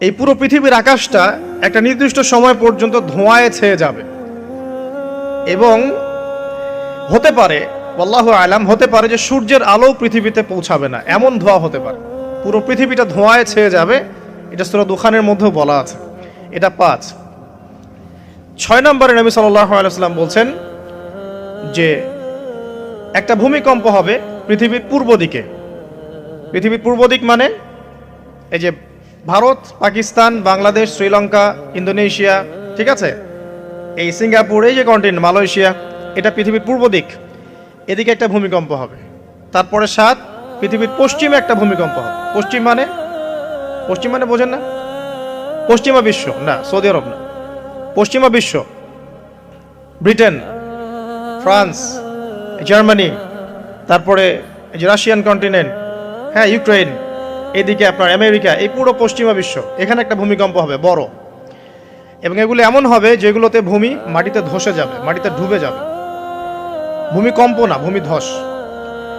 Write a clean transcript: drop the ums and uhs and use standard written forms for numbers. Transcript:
এই পুরো পৃথিবীর আকাশটা একটা নির্দিষ্ট সময় পর্যন্ত ধোঁয়ায় ছেয়ে যাবে এবং হতে পারে, আল্লাহু আলাম, হতে পারে যে সূর্যের আলো পৃথিবীতে পৌঁছাবে না, এমন ধোঁয়া হতে পারে। পুরো পৃথিবীটা ধোঁয়ায় ছেয়ে যাবে। এটা সূরা দুখানের মধ্যেও বলা আছে। এটা 5। 6 নম্বরে নবী সাল্লাল্লাহু আলাইহি ওয়াসাল্লাম বলছেন যে একটা ভূমিকম্প হবে পৃথিবীর পূর্ব দিকে। পৃথিবীর পূর্ব দিক মানে এই যে ভারত, পাকিস্তান, বাংলাদেশ, শ্রীলঙ্কা, ইন্দোনেশিয়া, ঠিক আছে, এই সিঙ্গাপুর, এই যে কন্টিনেন্ট, মালয়েশিয়া, এটা পৃথিবীর পূর্ব দিক। এদিকে একটা ভূমিকম্প হবে। তারপরে 7, পৃথিবীর পশ্চিমে একটা ভূমিকম্প হবে। পশ্চিম মানে বোঝেন না? পশ্চিমা বিশ্ব না, সৌদি আরব না, পশ্চিমা বিশ্ব, ব্রিটেন, ফ্রান্স, জার্মানি, তারপরে এই যে রাশিয়ান কন্টিনেন্ট, হ্যাঁ, ইউক্রেন, এদিকে আপনার আমেরিকা, এই পুরো পশ্চিমা বিশ্ব, এখানে একটা ভূমিকম্প হবে বড়। এবং এগুলো এমন হবে যেগুলোতে ভূমি মাটিতে ধসে যাবে, মাটিতে ডুবে যাবে। ভূমিকম্প না, ভূমিধস।